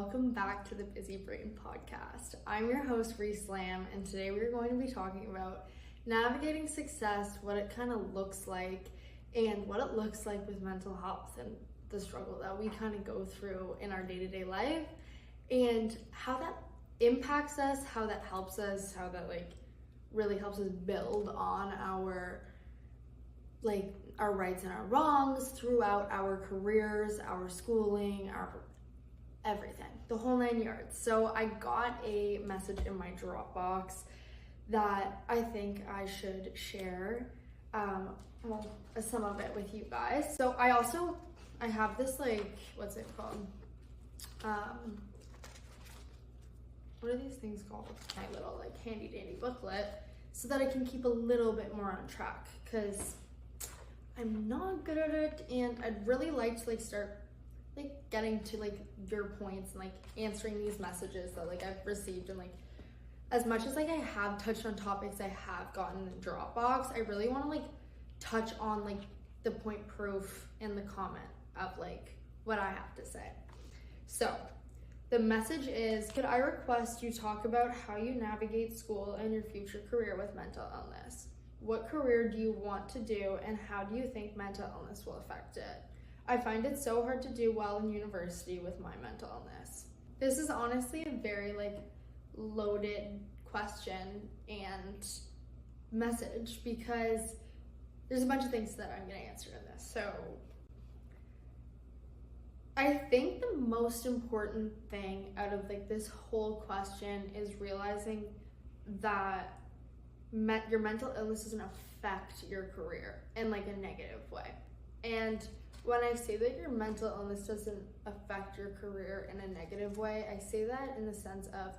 welcome back to the Busy Brain Podcast. I'm your host, Reese Lamb, and today we're going to be talking about navigating success, what it kind of looks like, and what it looks like with mental health and the struggle that we kind of go through in our day-to-day life, and how that impacts us, how that helps us, how that really helps us build on our rights and our wrongs throughout our careers, our schooling, our everything, the whole 9 yards. So I got a message in my Dropbox that I think I should share some of it with you guys. So I have this what's it called? What are these things called? My little handy dandy booklet, so that I can keep a little bit more on track, because I'm not good at it, and I'd really like to start getting to your points and answering these messages that I've received, and as much as I have touched on topics I have gotten in Dropbox, I really want to touch on the point proof in the comment of what I have to say. So the message is, could I request you talk about how you navigate school and your future career with mental illness? What career do you want to do, and how do you think mental illness will affect it? I find it so hard to do well in university with my mental illness. This is honestly a very loaded question and message, because there's a bunch of things that I'm going to answer in this. So I think the most important thing out of this whole question is realizing that your mental illness doesn't affect your career in a negative way. And when I say that your mental illness doesn't affect your career in a negative way, I say that in the sense of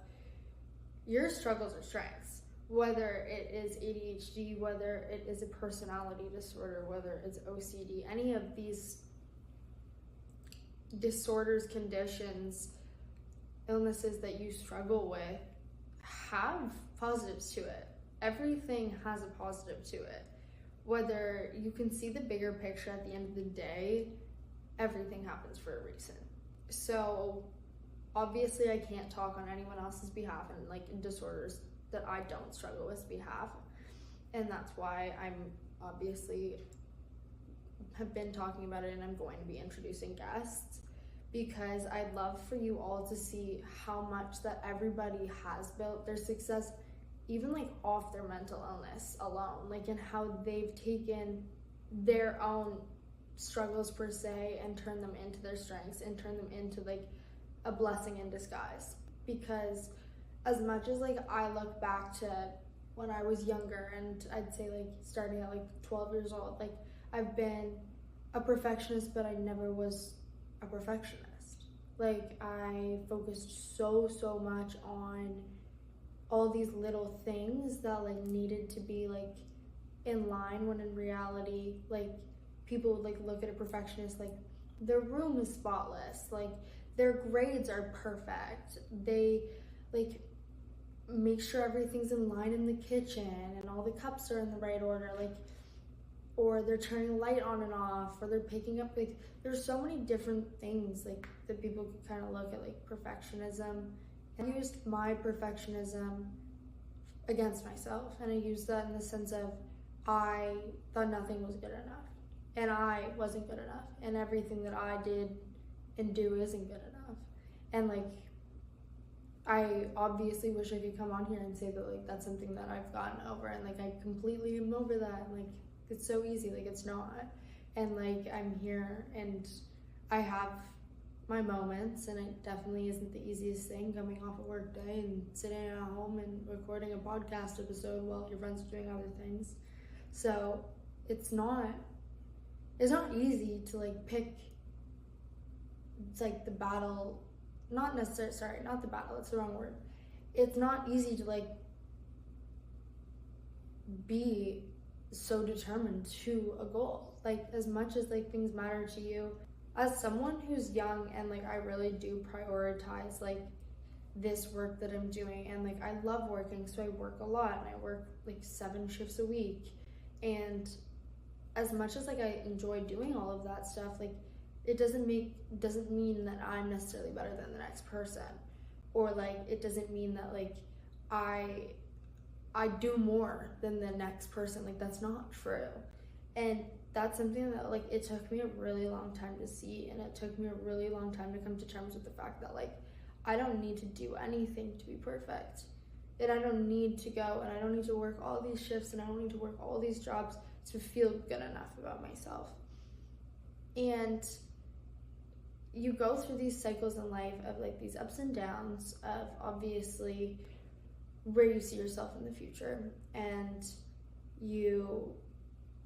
your struggles are strengths. Whether it is ADHD, whether it is a personality disorder, whether it's OCD, any of these disorders, conditions, illnesses that you struggle with have positives to it. Everything has a positive to it. Whether you can see the bigger picture at the end of the day, everything happens for a reason. So obviously I can't talk on anyone else's behalf and in disorders that I don't struggle with behalf. And that's why I'm obviously have been talking about it, and I'm going to be introducing guests, because I'd love for you all to see how much that everybody has built their success even off their mental illness alone, and how they've taken their own struggles per se and turned them into their strengths and turned them into a blessing in disguise. Because as much as I look back to when I was younger, and I'd say starting at 12 years old, I've been a perfectionist, but I never was a perfectionist. I focused so much on all these little things that needed to be in line, when in reality people would look at a perfectionist their room is spotless, their grades are perfect, they make sure everything's in line in the kitchen and all the cups are in the right order, or they're turning light on and off, or they're picking up there's so many different things that people could kind of look at perfectionism. I used my perfectionism against myself, and I used that in the sense of I thought nothing was good enough, and I wasn't good enough, and everything that I did and do isn't good enough. And I obviously wish I could come on here and say that that's something that I've gotten over, and I completely am over that, and it's so easy, it's not. And I'm here, and I have my moments, and it definitely isn't the easiest thing coming off a work day and sitting at home and recording a podcast episode while your friends are doing other things. So it's not easy to pick the battle, not the battle, it's the wrong word. It's not easy to be so determined to a goal, as much as things matter to you. As someone who's young, and I really do prioritize this work that I'm doing, and I love working, so I work a lot, and I work 7 shifts a week. And as much as I enjoy doing all of that stuff, it doesn't mean that I'm necessarily better than the next person, or like it doesn't mean that like I do more than the next person. Like, that's not true. And that's something that like it took me a really long time to see, and it took me a really long time to come to terms with the fact that like I don't need to do anything to be perfect, and I don't need to go and I don't need to work all these shifts and I don't need to work all these jobs to feel good enough about myself. And you go through these cycles in life of like these ups and downs of obviously where you see yourself in the future, and you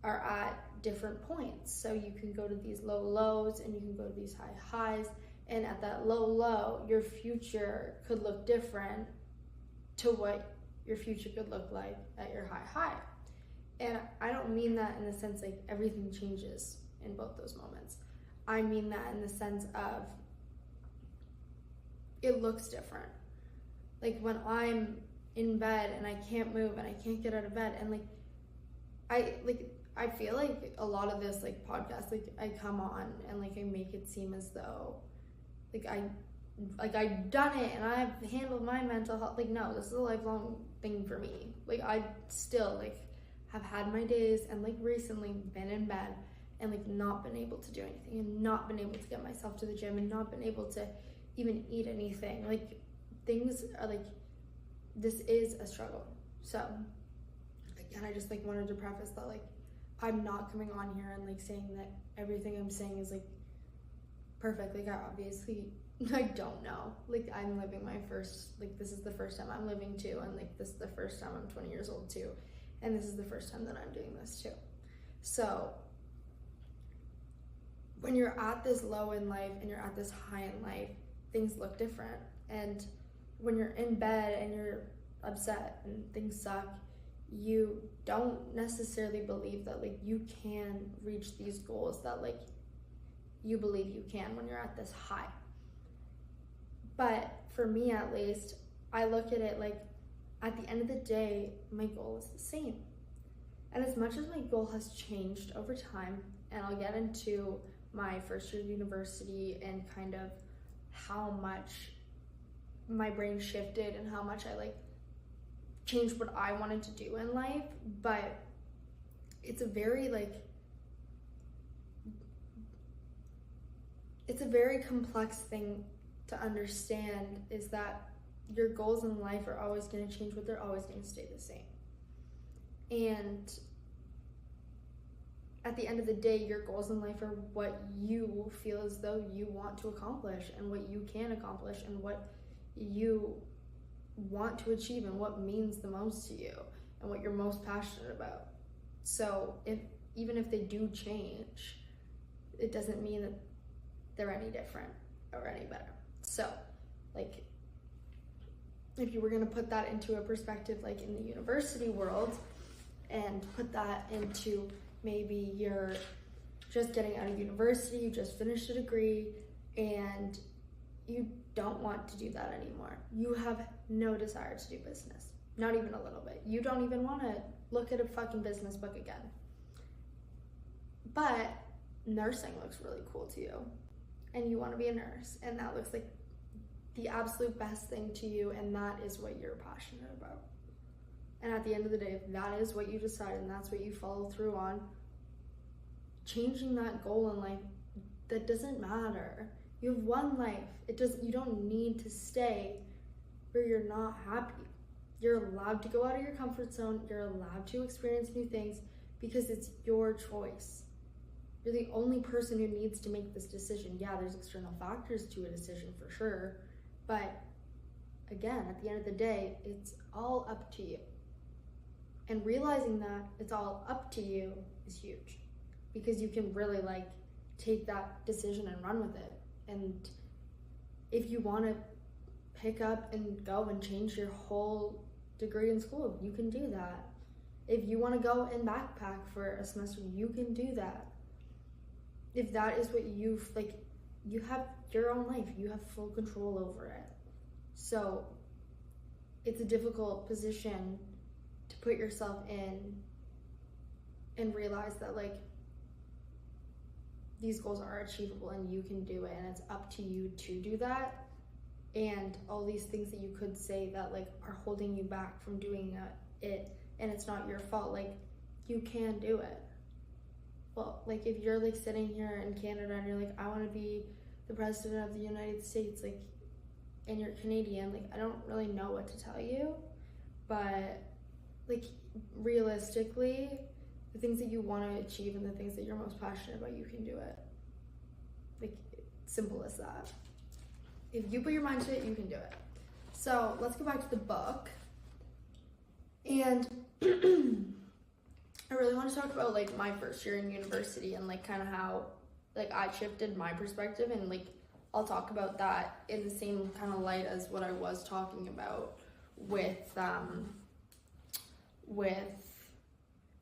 are at different points. So you can go to these low lows and you can go to these high highs, and at that low, your future could look different to what your future could look like at your high. And I don't mean that in the sense like everything changes in both those moments. I mean that in the sense of it looks different. Like when I'm in bed and I can't move and I can't get out of bed, and I feel like a lot of this like podcast, like I come on and like I make it seem as though I've done it and I've handled my mental health. Like, no, this is a lifelong thing for me. Like, I still like have had my days and like recently been in bed and like not been able to do anything and not been able to get myself to the gym and not been able to even eat anything. Like, things are like, this is a struggle. So again, I just like wanted to preface that like I'm not coming on here and like saying that everything I'm saying is like perfect. Like, I don't know. Like, I'm living my first, like, this is the first time I'm living too, and like this is the first time I'm 20 years old too, and this is the first time that I'm doing this too. So when you're at this low in life and you're at this high in life, things look different. And when you're in bed and you're upset and things suck, you don't necessarily believe that like you can reach these goals that like you believe you can when you're at this high. But for me, at least, I look at it like at the end of the day, my goal is the same. And as much as my goal has changed over time, and I'll get into my first year of university and kind of how much my brain shifted and how much I like changed what I wanted to do in life, but it's a very complex thing to understand, is that your goals in life are always going to change, but they're always going to stay the same. And at the end of the day, your goals in life are what you feel as though you want to accomplish and what you can accomplish and what you want to achieve and what means the most to you and what you're most passionate about. So even if they do change, it doesn't mean that they're any different or any better. So like, if you were going to put that into a perspective like in the university world and put that into maybe you're just getting out of university, you just finished a degree, and you don't want to do that anymore. You have no desire to do business, not even a little bit. You don't even want to look at a fucking business book again. But nursing looks really cool to you, and you want to be a nurse, and that looks like the absolute best thing to you, and that is what you're passionate about. And at the end of the day, if that is what you decide and that's what you follow through on, changing that goal in life, that doesn't matter. You have one life. You don't need to stay where you're not happy. You're allowed to go out of your comfort zone. You're allowed to experience new things because it's your choice. You're the only person who needs to make this decision. Yeah, there's external factors to a decision for sure, but again, at the end of the day, it's all up to you. And realizing that it's all up to you is huge, because you can really like take that decision and run with it. And if you want to pick up and go and change your whole degree in school, you can do that. If you want to go and backpack for a semester, you can do that. If that is what you have your own life, you have full control over it. So it's a difficult position to put yourself in and realize that like these goals are achievable and you can do it, and it's up to you to do that. And all these things that you could say that like are holding you back from doing it, and it's not your fault, like you can do it. Well, like if you're like sitting here in Canada and you're like, I want to be the president of the United States, like, and you're Canadian, like I don't really know what to tell you, but like realistically, the things that you want to achieve and the things that you're most passionate about, you can do it. Like, simple as that. If you put your mind to it, you can do it. So let's go back to the book. And I really want to talk about like my first year in university and like kind of how like I shifted my perspective, and like I'll talk about that in the same kind of light as what I was talking about with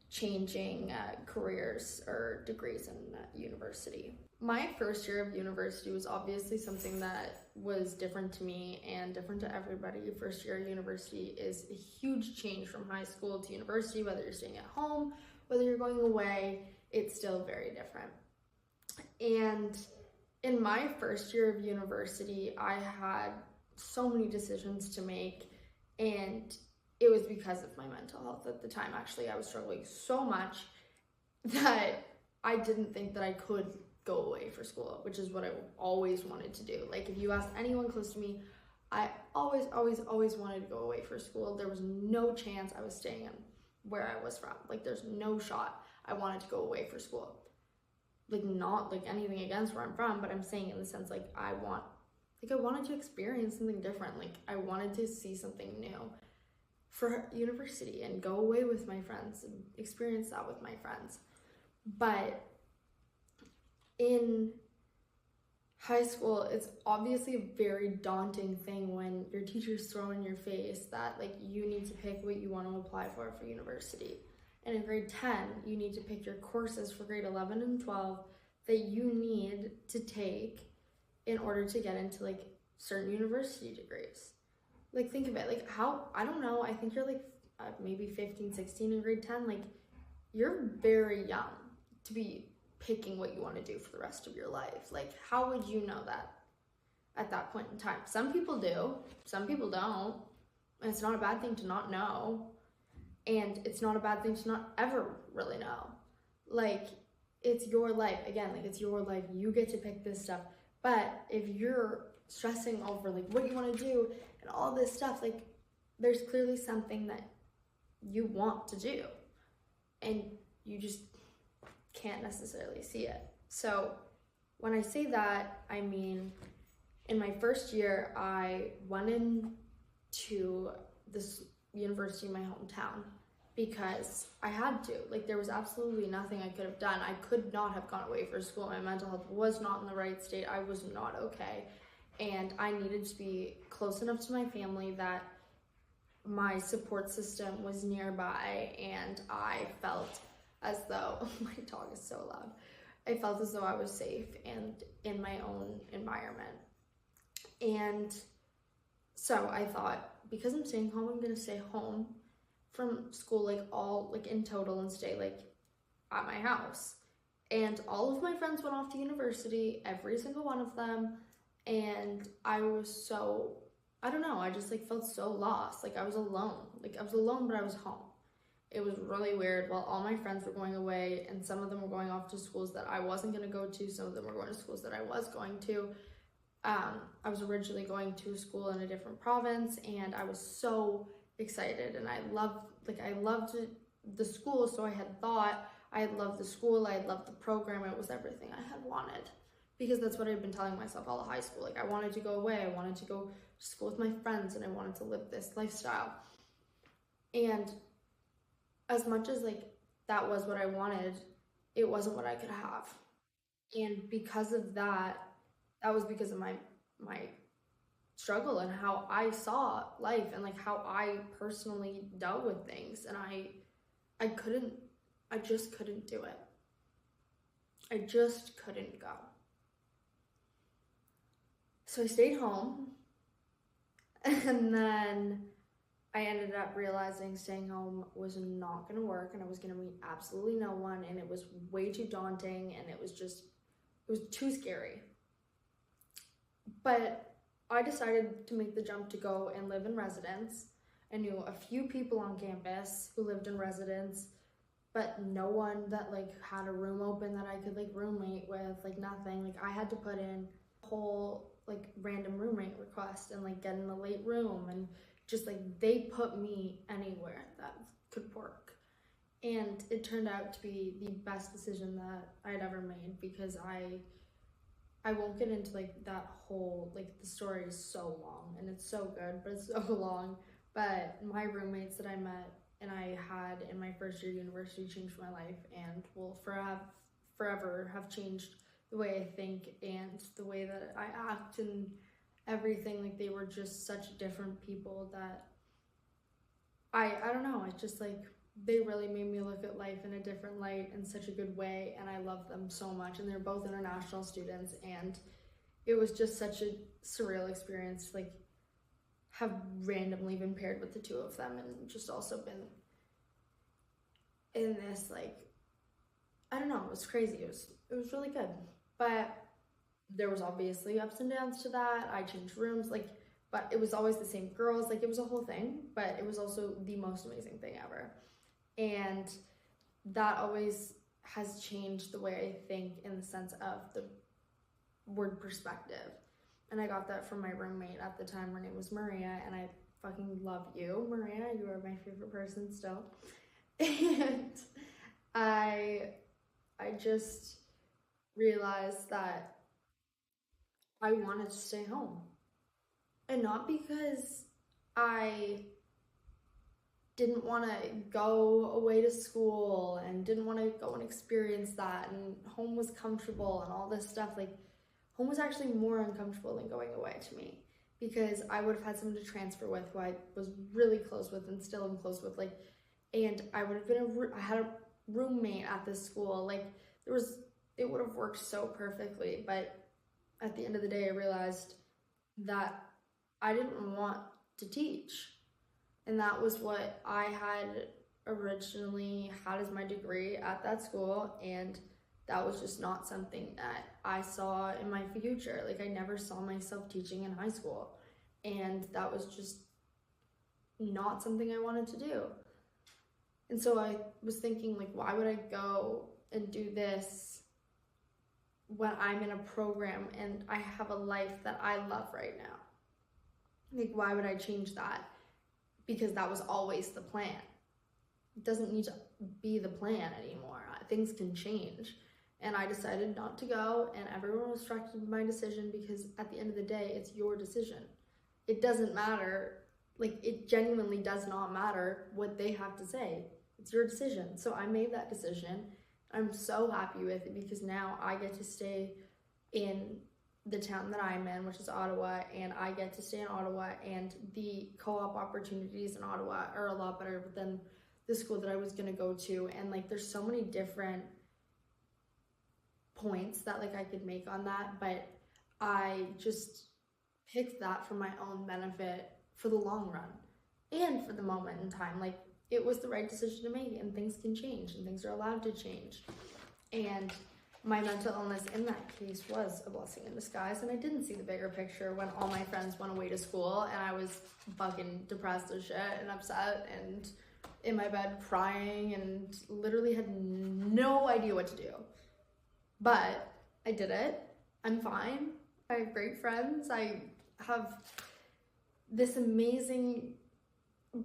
changing careers or degrees in university. My first year of university was obviously something that was different to me and different to everybody. First year of university is a huge change from high school to university. Whether you're staying at home, whether you're going away, it's still very different. And in my first year of university, I had so many decisions to make, and it was because of my mental health at the time. Actually, I was struggling so much that I didn't think that I could go away for school, which is what I always wanted to do. Like if you ask anyone close to me, I always wanted to go away for school. There was no chance I was staying in where I was from. Like there's no shot I wanted to go away for school. Like not like anything against where I'm from, but I'm saying in the sense like I wanted to experience something different. Like I wanted to see something new for university and go away with my friends and experience that with my friends. But in high school, it's obviously a very daunting thing when your teachers throw in your face that like you need to pick what you want to apply for university. And in grade 10, you need to pick your courses for grade 11 and 12 that you need to take in order to get into like certain university degrees. Like think of it, like how, I don't know, I think you're like maybe 15, 16 in grade 10. Like you're very young to be picking what you want to do for the rest of your life. Like how would you know that at that point in time? Some people do, some people don't, and it's not a bad thing to not know, and it's not a bad thing to not ever really know. Like it's your life, again, like it's your life, you get to pick this stuff. But if you're stressing over like what you want to do and all this stuff, like there's clearly something that you want to do and you just can't necessarily see it. So when I say that, I mean in my first year I went into this university in my hometown because I had to. Like there was absolutely nothing I could have done. I could not have gone away for school. My mental health was not in the right state. I was not okay, and I needed to be close enough to my family that my support system was nearby, and I felt as though, oh, my dog is so loud. I felt as though I was safe and in my own environment. And so I thought, because I'm staying home, I'm gonna stay home from school, like all, like in total, and stay like at my house. And all of my friends went off to university, every single one of them. And I was so, I don't know, I just like felt so lost. Like I was alone, but I was home. It was really weird. While all my friends were going away, and some of them were going off to schools that I wasn't going to go to, some of them were going to schools that I was going to. I was originally going to a school in a different province, and I was so excited, and I loved the school, so I had thought I had loved the school, I had loved the program, it was everything I had wanted, because that's what I'd been telling myself all of high school. Like I wanted to go away, I wanted to go to school with my friends, and I wanted to live this lifestyle. And as much as like that was what I wanted, it wasn't what I could have. And because of that, that was because of my struggle and how I saw life and like how I personally dealt with things. And I just couldn't do it. I just couldn't go. So I stayed home, and then I ended up realizing staying home was not going to work, and I was going to meet absolutely no one, and it was way too daunting, and it was just It was too scary. But I decided to make the jump to go and live in residence. I knew a few people on campus who lived in residence, but no one that like had a room open that I could like roommate with, like nothing. Like I had to put in a whole like random roommate request and like get in a late room, and just like they put me anywhere that could work. And it turned out to be the best decision that I'd ever made, because I won't get into like that whole, like the story is so long and it's so good, but it's so long. But my roommates that I met and I had in my first year of university changed my life, and will forever have changed the way I think and the way that I act and everything. Like they were just such different people that I don't know, it's just like they really made me look at life in a different light in such a good way, and I love them so much. And they're both international students, and it was just such a surreal experience to like have randomly been paired with the two of them, and just also been in this like, I don't know, it was crazy. It was really good. But there was obviously ups and downs to that. I changed rooms, like, but it was always the same girls. Like it was a whole thing, but it was also the most amazing thing ever. And that always has changed the way I think in the sense of the word perspective. And I got that from my roommate at the time. Her name was Maria, and I fucking love you, Maria. You are my favorite person still. And I just realized that I wanted to stay home. And not because I didn't want to go away to school and didn't want to go and experience that, and home was comfortable and all this stuff. Like home was actually more uncomfortable than going away to me, because I would have had someone to transfer with who I was really close with and still am close with, like, and I would have been I had a roommate at this school. Like it would have worked so perfectly. But at the end of the day, I realized that I didn't want to teach. And that was what I had originally had as my degree at that school, and that was just not something that I saw in my future. Like I never saw myself teaching in high school, and that was just not something I wanted to do. And so I was thinking, like, why would I go and do this when I'm in a program and I have a life that I love right now? Like, why would I change that? Because that was always the plan. It doesn't need to be the plan anymore. Things can change. And I decided not to go, and everyone respected my decision, because at the end of the day, it's your decision. It doesn't matter, like it genuinely does not matter what they have to say. It's your decision. So I made that decision. I'm so happy with it, because now I get to stay in the town that I'm in, which is Ottawa, and I get to stay in Ottawa, and the co-op opportunities in Ottawa are a lot better than the school that I was gonna go to. And like there's so many different points that like I could make on that, but I just picked that for my own benefit for the long run and for the moment in time. Like it was the right decision to make, and things can change and things are allowed to change. And my mental illness in that case was a blessing in disguise, and I didn't see the bigger picture when all my friends went away to school and I was fucking depressed as shit and upset and in my bed crying and literally had no idea what to do. But I did it. I'm fine. I have great friends. I have this amazing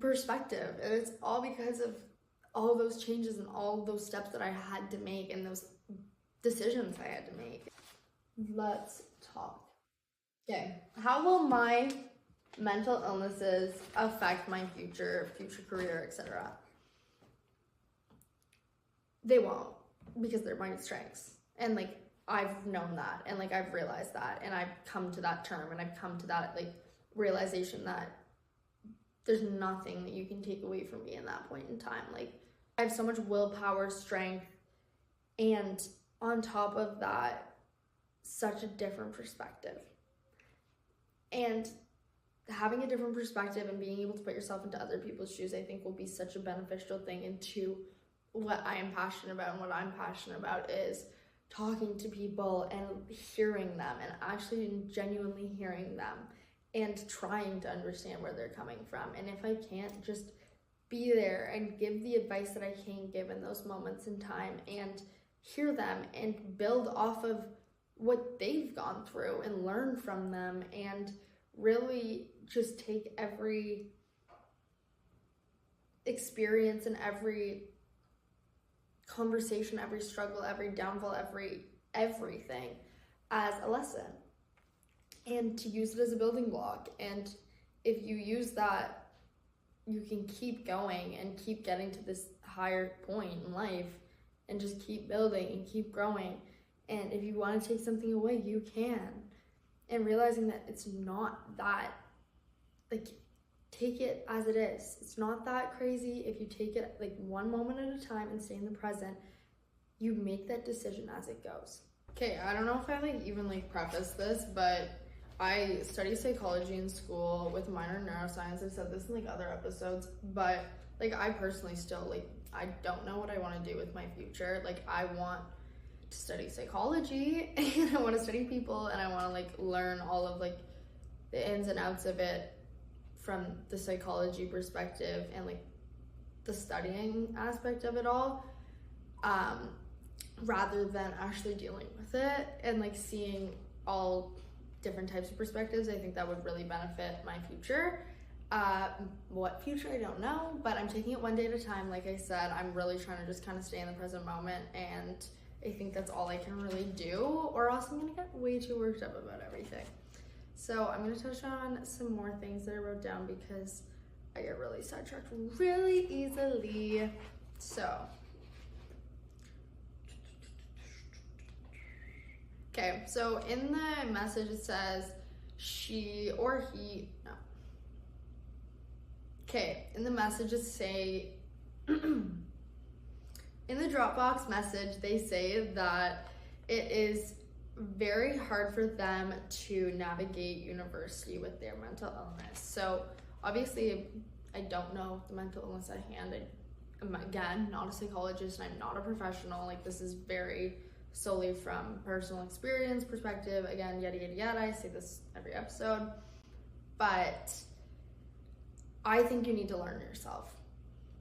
perspective, and it's all because of all of those changes and all of those steps that I had to make and those decisions I had to make. Let's talk. Okay, how will my mental illnesses affect my future career, etc.? They won't, because they're my strengths. And like I've known that, and like I've realized that, and I've come to that term, and I've come to that like realization that there's nothing that you can take away from me in that point in time. Like I have so much willpower, strength, and on top of that, such a different perspective. And having a different perspective and being able to put yourself into other people's shoes, I think will be such a beneficial thing into what I am passionate about. And what I'm passionate about is talking to people and hearing them and actually genuinely hearing them and trying to understand where they're coming from. And if I can't, just be there and give the advice that I can give in those moments in time and hear them and build off of what they've gone through and learn from them, and really just take every experience and every conversation, every struggle, every downfall, everything as a lesson, and to use it as a building block. And if you use that, you can keep going and keep getting to this higher point in life and just keep building and keep growing. And if you want to take something away, you can. And realizing that it's not that, like, take it as it is. It's not that crazy. If you take it like one moment at a time and stay in the present, you make that decision as it goes. Okay, I don't know if I even preface this, but I study psychology in school with a minor in neuroscience. I've said this in other episodes, but I personally still I don't know what I want to do with my future. I want to study psychology and I want to study people and I want to learn all of the ins and outs of it from the psychology perspective and the studying aspect of it all, rather than actually dealing with it and seeing all different types of perspectives. I think that would really benefit my future. What future, I don't know, but I'm taking it one day at a time. Like I said, I'm really trying to just kind of stay in the present moment, and I think that's all I can really do, or else I'm gonna get way too worked up about everything. So I'm gonna touch on some more things that I wrote down because I get really sidetracked really easily. So, okay, so in the message it says she or he, no. Okay, in the messages say, in the Dropbox message, they say that it is very hard for them to navigate university with their mental illness. So obviously, I don't know the mental illness at hand. I'm, again, not a psychologist and I'm not a professional. This is very solely from personal experience, perspective, again, yada, yada, yada. I say this every episode. But I think you need to learn yourself.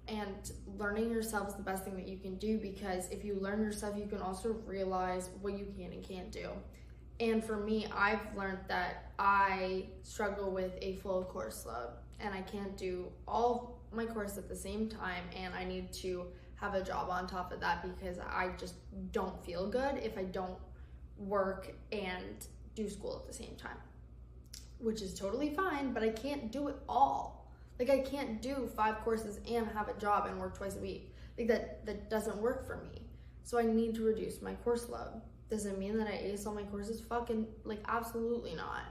And learning yourself is the best thing that you can do, because if you learn yourself, you can also realize what you can and can't do. And for me, I've learned that I struggle with a full course load and I can't do all my course at the same time, and I need to have a job on top of that because I just don't feel good if I don't work and do school at the same time, which is totally fine, but I can't do it all. I can't do 5 courses and have a job and work twice a week. That doesn't work for me. So I need to reduce my course load. Does it mean that I ace all my courses? Fucking, absolutely not.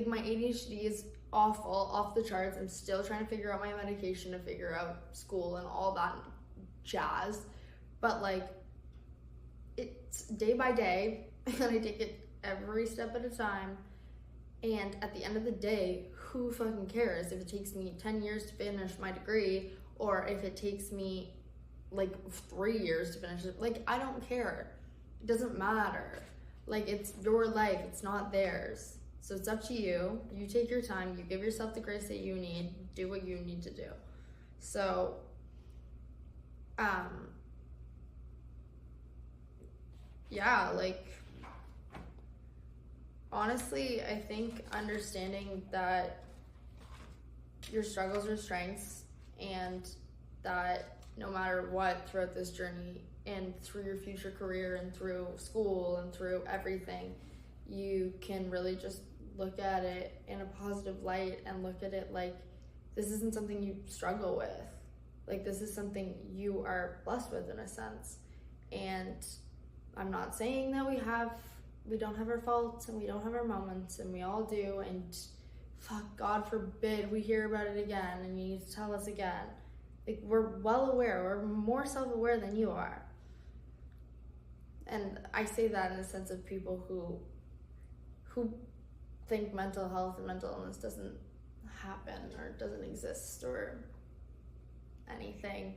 My ADHD is awful, off the charts. I'm still trying to figure out my medication, to figure out school and all that jazz. But, it's day by day, and I take it every step at a time. And at the end of the day, who fucking cares if it takes me 10 years to finish my degree, or if it takes me 3 years to finish it? I don't care. It doesn't matter. It's your life, it's not theirs. So it's up to you. You take your time, you give yourself the grace that you need, do what you need to do. So, yeah, honestly, I think understanding that your struggles are strengths, and that no matter what throughout this journey and through your future career and through school and through everything, you can really just look at it in a positive light and look at it this isn't something you struggle with. This is something you are blessed with, in a sense. And I'm not saying that we don't have our faults and we don't have our moments, and we all do, and fuck, God forbid we hear about it again and you need to tell us again. We're well aware, we're more self-aware than you are. And I say that in the sense of people who think mental health and mental illness doesn't happen or doesn't exist or anything.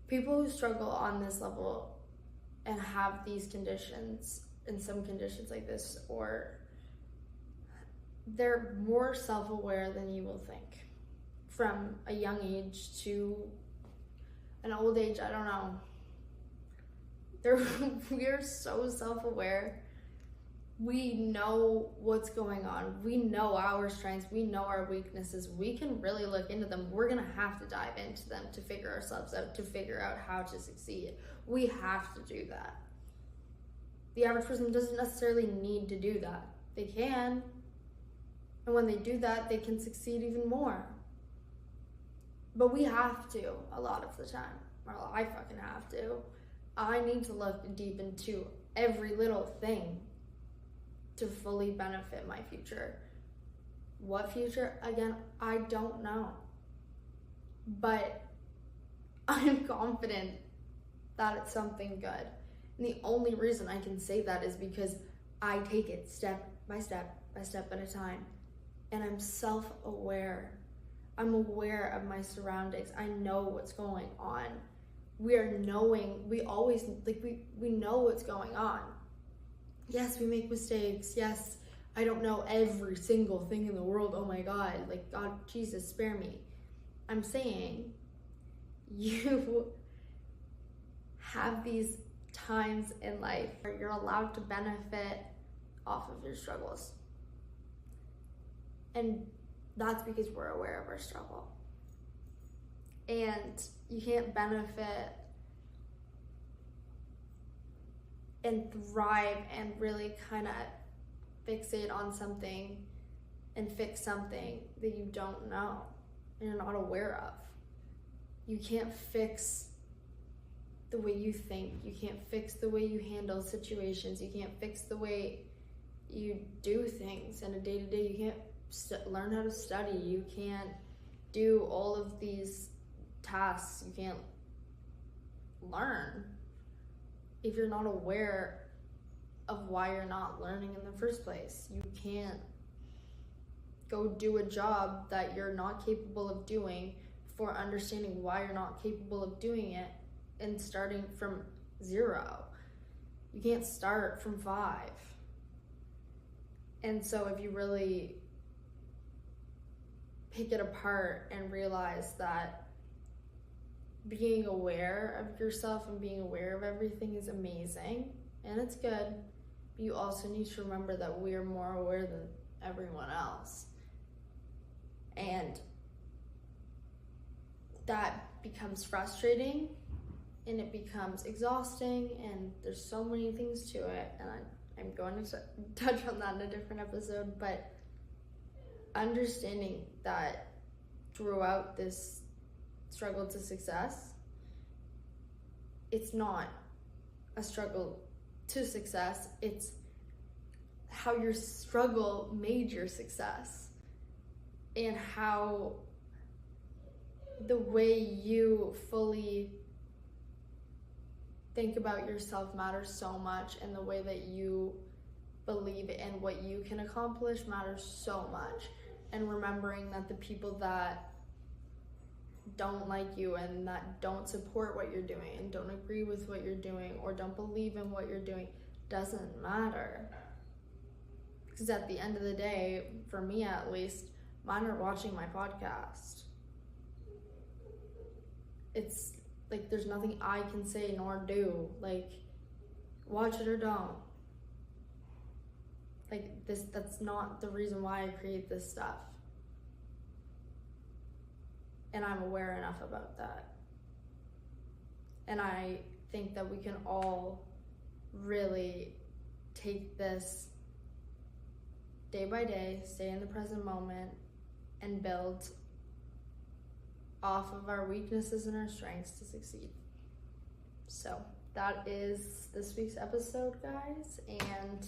People who struggle on this level and have these conditions, in some conditions like this, or they're more self-aware than you will think. From a young age to an old age, I don't know. We are so self-aware. We know what's going on. We know our strengths. We know our weaknesses. We can really look into them. We're going to have to dive into them to figure ourselves out, to figure out how to succeed. We have to do that. The average person doesn't necessarily need to do that. They can. And when they do that, they can succeed even more. But we have to a lot of the time. Well, I fucking have to. I need to look deep into every little thing to fully benefit my future. What future? Again, I don't know. But I'm confident that it's something good. And the only reason I can say that is because I take it step by step at a time. And I'm self-aware. I'm aware of my surroundings. I know what's going on. We always, we know what's going on. Yes, we make mistakes. Yes, I don't know every single thing in the world. Oh my God, God, Jesus, spare me. I'm saying you have these times in life where you're allowed to benefit off of your struggles. And that's because we're aware of our struggle. And you can't benefit and thrive and really kind of fixate on something and fix something that you don't know and you're not aware of. You can't fix the way you think. You can't fix the way you handle situations. You can't fix the way you do things in a day-to-day. You can't learn how to study. You can't do all of these tasks. You can't learn if you're not aware of why you're not learning in the first place. You can't go do a job that you're not capable of doing for understanding why you're not capable of doing it and starting from 0. You can't start from 5. And so if you really pick it apart and realize that being aware of yourself and being aware of everything is amazing and it's good, but you also need to remember that we are more aware than everyone else. And that becomes frustrating and it becomes exhausting, and there's so many things to it, and I'm going to touch on that in a different episode. But understanding that throughout this struggle to success, it's not a struggle to success, it's how your struggle made your success, and how the way you fully think about yourself matters so much, and the way that you believe in what you can accomplish matters so much. And remembering that the people that don't like you and that don't support what you're doing and don't agree with what you're doing or don't believe in what you're doing doesn't matter. Because at the end of the day, for me at least, mine are watching my podcast. It's like there's nothing I can say nor do. Watch it or don't. That's not the reason why I create this stuff. And I'm aware enough about that. And I think that we can all really take this day by day, stay in the present moment, and build off of our weaknesses and our strengths to succeed. So that is this week's episode, guys, and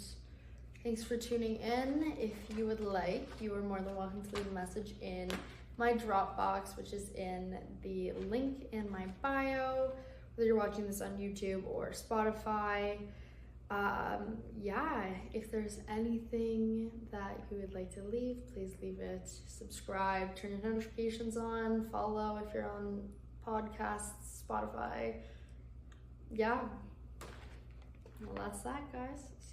thanks for tuning in. If you would like, you are more than welcome to leave a message in my Dropbox, which is in the link in my bio, whether you're watching this on YouTube or Spotify. If there's anything that you would like to leave, please leave it. Subscribe, turn your notifications on, follow if you're on podcasts, Spotify. Well, that's that, guys.